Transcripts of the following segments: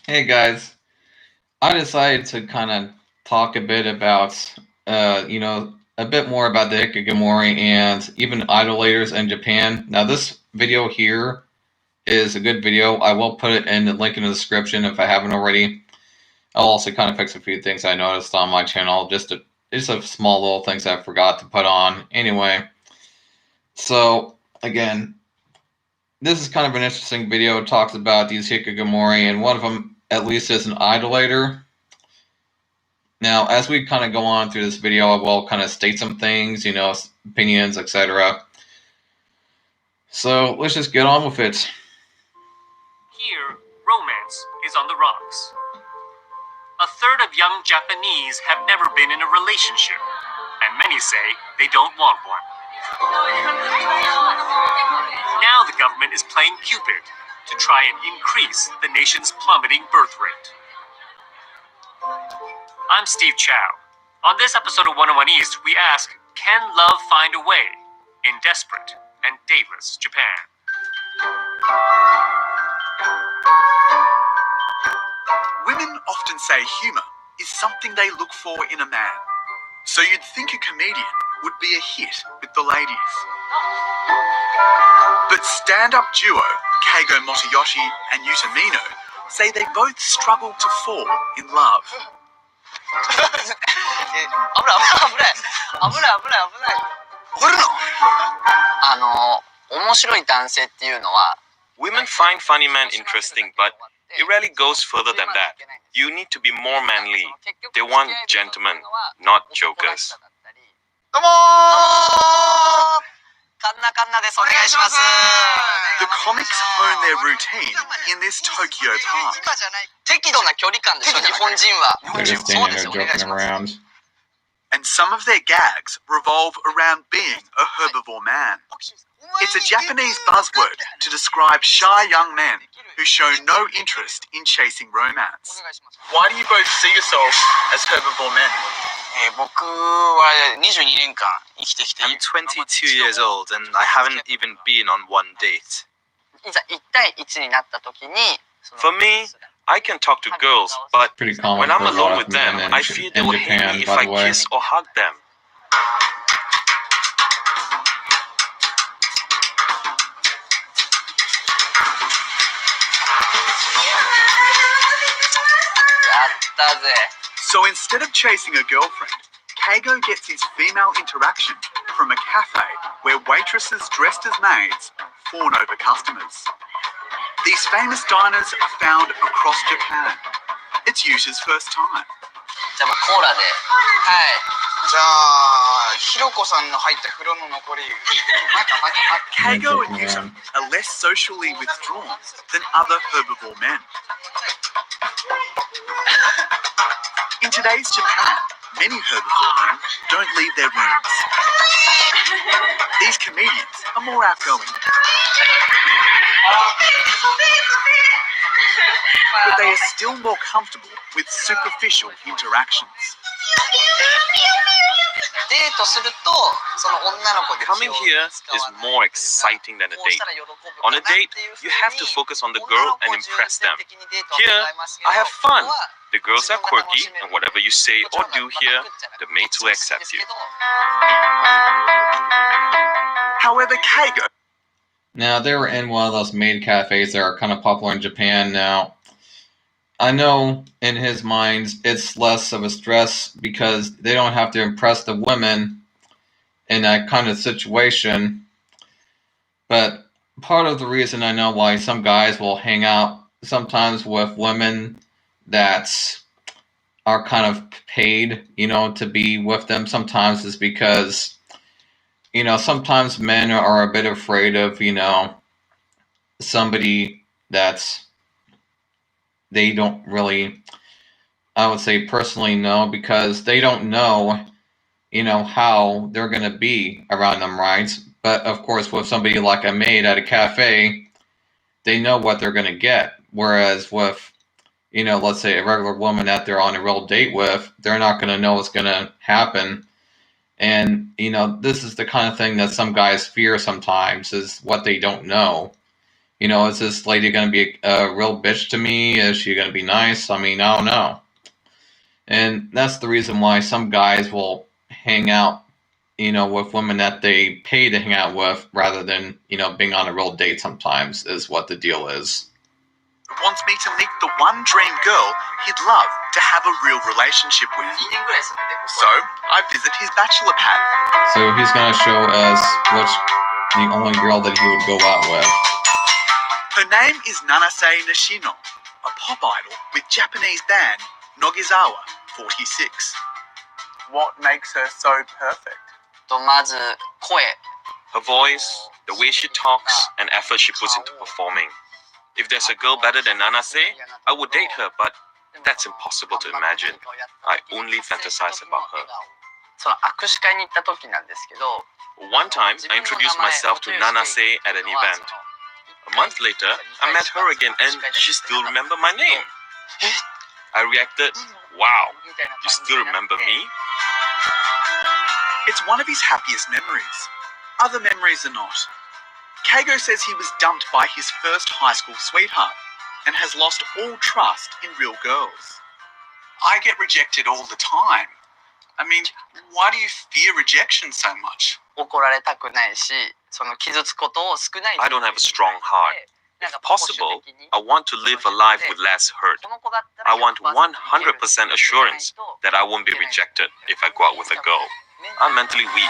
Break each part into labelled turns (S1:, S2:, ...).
S1: Hey guys, I decided to kind of talk a bit about, a bit more about the Hikicomori and even idolators in Japan. Now, this video here is a good video. I will put it in the link in the description if I haven't already. I'll also kind of fix a few things I noticed on my channel, just a small little things I forgot to put on. Anyway, so again, this is kind of an interesting video. It talks about these Hikicomori, and one of them at least is an idolater. Now, as we kind of go on through this video, I will kind of state some things, opinions, etc. So let's just get on with it.
S2: Here, romance is on the rocks. A third of young Japanese have never been in a relationship, and many say they don't want one. Now the government is playing Cupid to try and increase the nation's plummeting birth rate. I'm Steve Chow. On this episode of 101 East, we ask, can love find a way in desperate and dateless Japan?
S3: Women often say humor is something they look for in a man. So you'd think a comedian would be a hit with the ladies. But stand-up duo Keigo Motoyoshi and Yuta Mino say they both struggle to fall in love.
S4: 危ない掘るの面白い男性っていうのは
S5: Women find funny men interesting, but it rarely goes further than that. You need to be more manly. They want gentlemen, not jokers.
S4: どうもカンナカンナです。お願いします。
S3: The comics hone their routine in this Tokyo park.
S4: 適度な距離感でしょ、日本人は。
S1: They're just standing there joking around.
S3: And some of their gags revolve around being a herbivore man. It's a Japanese buzzword to describe shy young men who show no interest in chasing romance. Why do you both see yourself as herbivore men?
S4: 僕は22年間生きてきて
S5: I'm 22 years old and I haven't even been on one date.
S4: いざ1対1になった時に
S5: For me, I can talk to girls, but
S1: Pretty common
S5: when I'm
S1: for a
S5: alone
S1: lot
S5: with
S1: of men
S5: them,
S1: in,
S5: I fear they
S1: in
S5: will hate
S1: Japan,
S5: me if
S1: by
S5: I
S1: the way.
S5: kiss or hug them.
S3: So instead of chasing a girlfriend, Keigo gets his female interaction from a cafe where waitresses dressed as maids fawn over customers. These famous diners are found across Japan. It's Yuta's first time.
S4: じゃあコーラではいじゃあひろこさんの入った風呂の残り
S3: Keigo and Yuta are less socially withdrawn than other herbivore men. In today's Japan, many herbivore men don't leave their rooms. These comedians are more outgoing. But they are still more comfortable with superficial interactions.
S4: デートするとその女の子で
S5: Coming here is more exciting than a date. On a date, you have to focus on the girl and impress them. Here, I have fun. The girls are quirky, and whatever you say or do here, the mates will accept you.
S3: However, Keigo
S1: Now, they were in one of those maid cafes that are kind of popular in Japan now. I know in his mind it's less of a stress because they don't have to impress the women in that kind of situation. But part of the reason I know why some guys will hang out sometimes with women that are kind of paid, to be with them sometimes is because, sometimes men are a bit afraid of, somebody that's they don't really, I would say, personally know because they don't know, how they're going to be around them, right? But of course, with somebody like a maid at a cafe, they know what they're going to get. Whereas with, let's say a regular woman that they're on a real date with, they're not going to know what's going to happen. And, this is the kind of thing that some guys fear sometimes is what they don't know. Is this lady going to be a real bitch to me? Is she going to be nice? I mean, I don't know. And that's the reason why some guys will hang out, with women that they pay to hang out with rather than, being on a real date sometimes is what the deal is.
S3: Wants me to meet the one dream girl he'd love to have a real relationship with. So, I visit his bachelor pad.
S1: So he's going to show us which the only girl that he would go out with.
S3: Her name is Nanase Nishino, a pop idol with Japanese band Nogizawa 46. What makes her so perfect?
S4: まず声
S5: Her voice, the way she talks, and effort she puts into performing. If there's a girl better than Nanase, I would date her, but that's impossible to imagine. I only fantasize about her.
S4: その握手会に行った時なんですけど
S5: One time, I introduced myself to Nanase at an event. A month later, I met her again and she still remembered my name. I reacted, wow, you still remember me?
S3: It's one of his happiest memories. Other memories are not. Keigo says he was dumped by his first high school sweetheart and has lost all trust in real girls. I get rejected all the time. I mean, why do you fear rejection so much?
S4: 怒られたくないしその傷つくことを少ない
S5: I don't have a strong heart. If possible, I want to live a life with less hurt. I want 100% assurance that I won't be rejected if I go out with a girl. I'm mentally weak.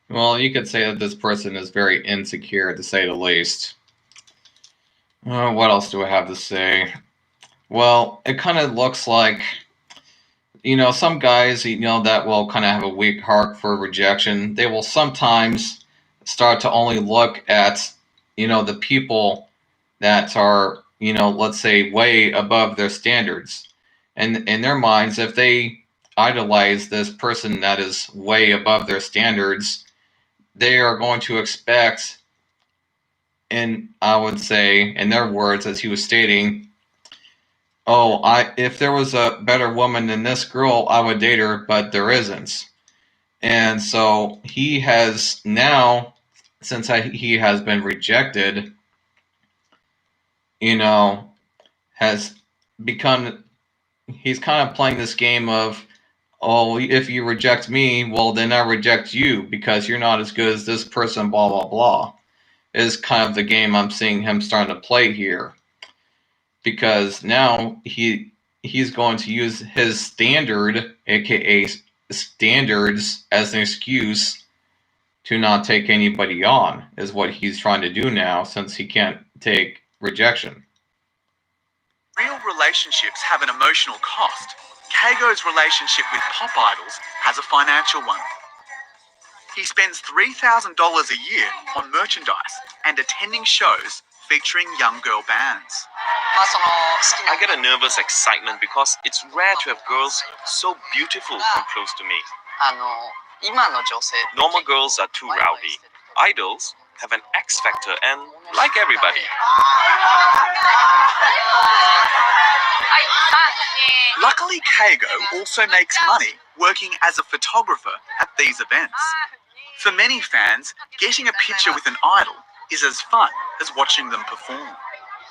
S1: Well, you could say that this person is very insecure, to say the least. What else do I have to say? Well, it kind of looks like, some guys, that will kind of have a weak heart for rejection. They will sometimes start to only look at, the people that are, let's say, way above their standards. And in their minds, if they idolize this person that is way above their standards, they are going to expect, and I would say, in their words, as he was stating, if there was a better woman than this girl, I would date her, but there isn't. And so he has now, since he has been rejected, has become, he's kind of playing this game of, if you reject me, well, then I reject you because you're not as good as this person, blah, blah, blah, is kind of the game I'm seeing him starting to play here. Because now he's going to use his standard, aka standards, as an excuse to not take anybody on, is what he's trying to do now, since he can't take rejection.
S3: Real relationships have an emotional cost. Keigo's relationship with pop idols has a financial one. He spends $3,000 a year on merchandise and attending shows featuring young girl bands.
S4: まあその好きな
S5: I get a nervous excitement because it's rare to have girls so beautiful come close to me.
S4: 今の女性
S5: Normal girls are too rowdy. Idols have an X factor and like everybody.
S3: Luckily, Keigo also makes money working as a photographer at these events. For many fans, getting a picture with an idol is as fun as watching them perform.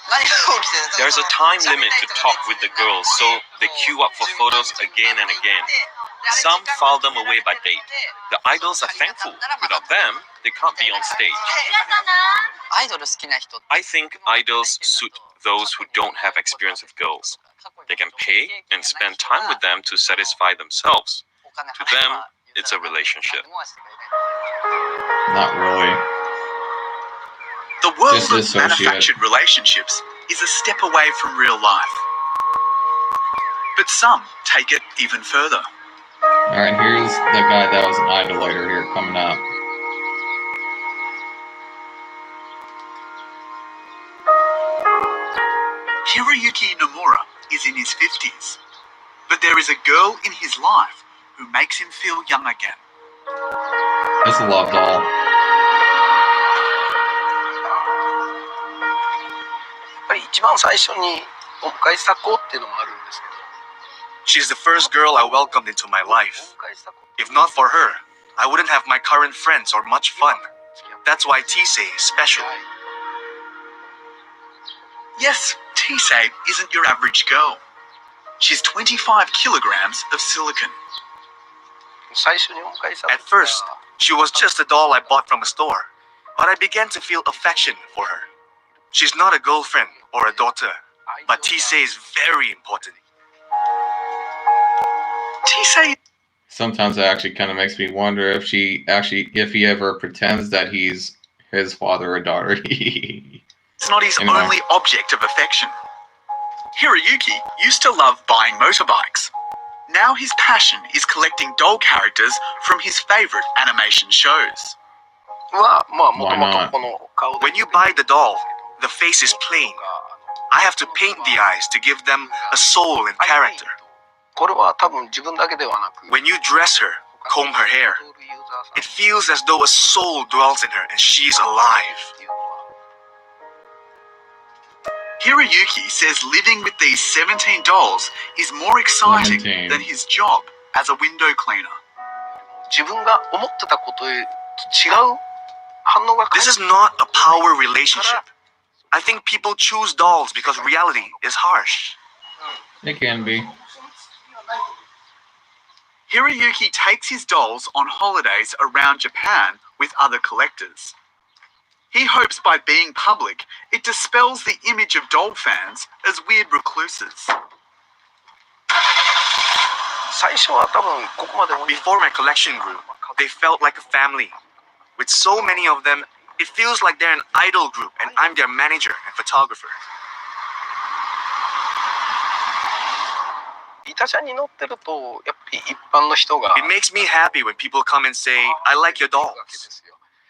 S4: 何が起きてる
S5: There's a time limit to talk with the girls, so they queue up for photos again and again. Some file them away by date. The idols are thankful. Without them, they can't be on stage.
S4: アイドル好きな人
S5: I think idols suit those who don't have experience with girls. They can pay and spend time with them to satisfy themselves. To them, it's a relationship.
S1: Not really.
S3: The world
S1: Just
S3: of
S1: associate.
S3: manufactured relationships is a step away from real life. But some take it even further.
S1: Alright, here's the guy that was an idolater here coming up.
S3: Hiroyuki Nomura is in his 50s. But there is a girl in his life who makes him feel young again.
S1: It's a love doll.
S6: やっぱり一番最初にお迎えした子っていうのもあるんですけど
S3: She's the first girl I welcomed into my life.
S6: お迎えした子
S3: If not for her, I wouldn't have my current friends or much fun. That's why Tisei is special. Yes, Tisei isn't your average girl. She's 25 kilograms of silicon.
S6: 最初にお迎えした
S3: At first, she was just a doll I bought from a store, but I began to feel affection for her. She's not a girlfriend or a daughter, but Tisei is very important. Tisei
S1: Sometimes it actually kind of makes me wonder if he ever pretends that he's his father or daughter.
S3: is not his
S1: Anyway.
S3: only object of affection. Hiroyuki used to love buying motorbikes. Now his passion is collecting doll characters from his favorite animation shows.
S6: は、まあ、もと
S1: Why
S6: も
S1: not?
S6: とこの顔で
S3: When you buy the doll, the face is plain. I have to paint the eyes to give them a soul and character.
S6: これは多分自分だけではなく
S3: When you dress her, comb her hair, it feels as though a soul dwells in her and she's alive. Hiroyuki says living with these 17 dolls is more exciting
S1: 17.
S3: than his job as a window cleaner.
S6: 自分が思ってたことと違う反応が
S3: This is not a power relationship. I think people choose dolls because reality is harsh.
S1: It can be.
S3: Hiroyuki takes his dolls on holidays around Japan with other collectors. He hopes by being public, it dispels the image of doll fans as weird recluses.
S6: 最初は多分ここまで
S3: Before my collection grew, they felt like a family. With so many of them, it feels like they're an idol group and I'm their manager and photographer.
S6: イタチャに乗ってるとやっぱり一般の人が
S3: It makes me happy when people come and say, I like your dolls.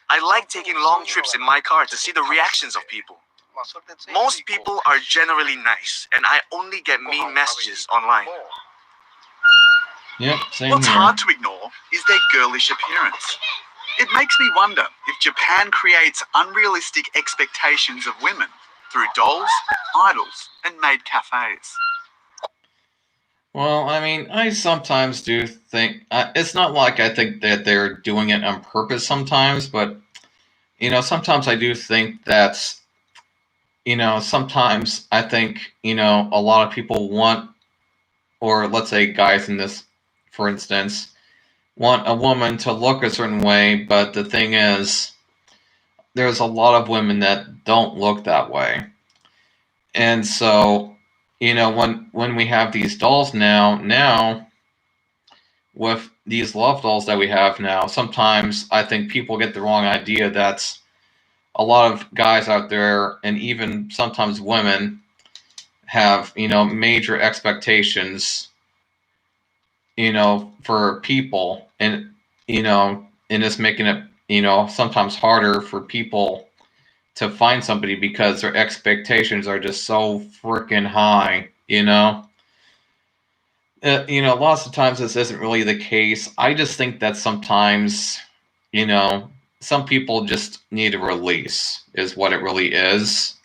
S3: I like taking long trips in my car to see the reactions of people.
S6: まあそれでついつい
S3: Most people are generally nice, and I only get mean messages online.
S1: Yep, same
S3: What's
S1: here.
S3: hard to ignore is their girlish appearance. It makes me wonder if Japan creates unrealistic expectations of women through dolls, idols, and maid cafes.
S1: Well, I mean, I sometimes do think it's not like I think that they're doing it on purpose sometimes, but sometimes I do think that's sometimes I think a lot of people want, or let's say guys in this, for instance, want a woman to look a certain way, but the thing is, there's a lot of women that don't look that way, and so. When we have these dolls now with these love dolls that we have now, sometimes I think people get the wrong idea that a lot of guys out there, and even sometimes women, have major expectations for people, and and it's making it sometimes harder for people to find somebody because their expectations are just so freaking high, lots of times this isn't really the case. I just think that sometimes, some people just need a release, is what it really is.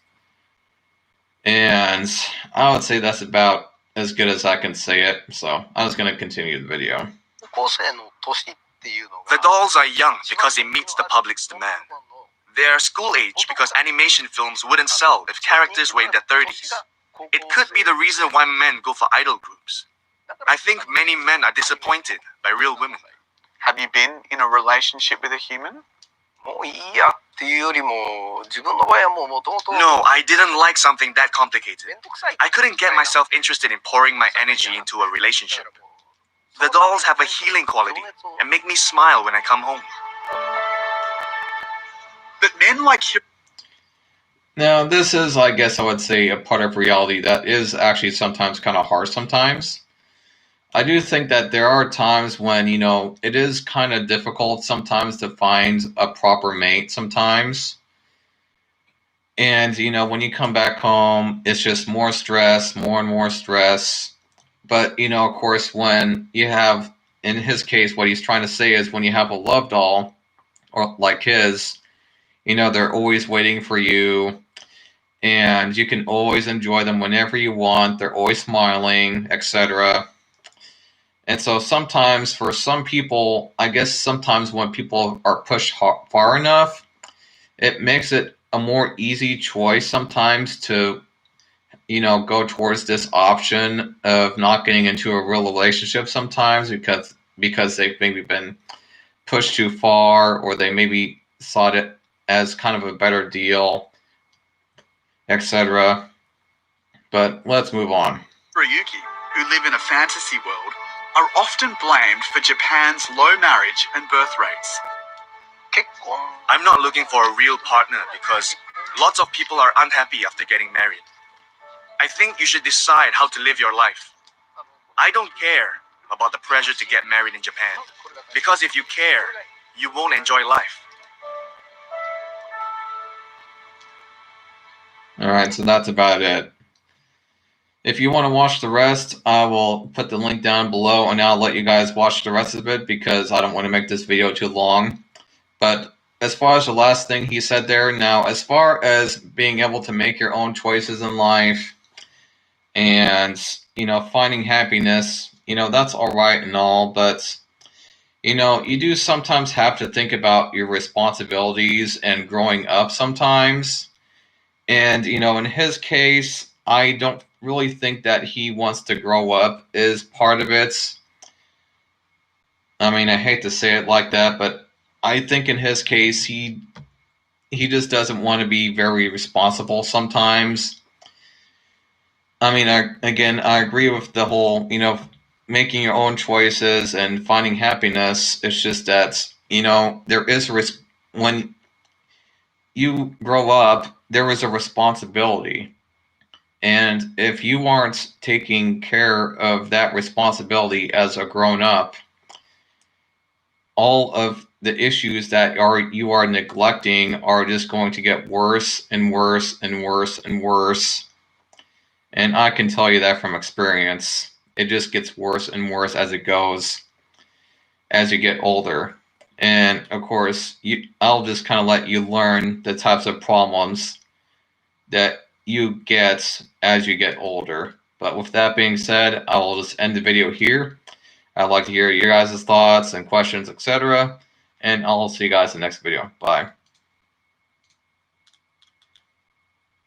S1: And I would say that's about as good as I can say it, so I'm just going to continue the video.
S6: 高校生の年っていうの
S3: The
S6: が
S3: dolls are young because it meets the public's demand. They are school age because animation films wouldn't sell if characters were in their 30s. It could be the reason why men go for idol groups. I think many men are disappointed by real women. Have you been in a relationship with a human?
S6: もういいやっていうよりも自分の場合はもう元々
S3: No, I didn't like something that complicated.
S6: 面倒くさい
S3: I couldn't get myself interested in pouring my energy into a relationship. The dolls have a healing quality and make me smile when I come home. But men like
S1: Now, this is, I guess I would say, a part of reality that is actually sometimes kind of harsh sometimes. I do think that there are times when, it is kind of difficult sometimes to find a proper mate sometimes. And, when you come back home, it's just more stress, more and more stress. But, of course, when you have, in his case, what he's trying to say is when you have a love doll, or like his, they're always waiting for you, and you can always enjoy them whenever you want. They're always smiling, etc. And so sometimes for some people, I guess sometimes when people are pushed far enough, it makes it a more easy choice sometimes to, go towards this option of not getting into a real relationship sometimes because they've maybe been pushed too far, or they maybe saw it as kind of a better deal, etc. But let's move on.
S3: Ryuki, who live in a fantasy world, are often blamed for Japan's low marriage and birth rates.
S7: I'm not looking for a real partner because lots of people are unhappy after getting married. I think you should decide how to live your life. I don't care about the pressure to get married in Japan, because if you care, you won't enjoy life.
S1: Alright, so that's about it. If you want to watch the rest, I will put the link down below, and I'll let you guys watch the rest of it because I don't want to make this video too long. But as far as the last thing he said there, now as far as being able to make your own choices in life and, finding happiness, that's alright and all, but, you do sometimes have to think about your responsibilities and growing up sometimes. And, in his case, I don't really think that he wants to grow up is part of it. I mean, I hate to say it like that, but I think in his case, he just doesn't want to be very responsible sometimes. I mean, I agree with the whole, making your own choices and finding happiness. It's just that, there is when you grow up, there is a responsibility. And if you aren't taking care of that responsibility as a grown-up, all of the issues that you are neglecting are just going to get worse and worse and worse and worse. And I can tell you that from experience. It just gets worse and worse as it goes, as you get older. And of course, I'll just kind of let you learn the types of problems that you get as you get older. But with that being said, I will just end the video here. I'd like to hear your guys' thoughts and questions, etc. And I'll see you guys in the next video. Bye.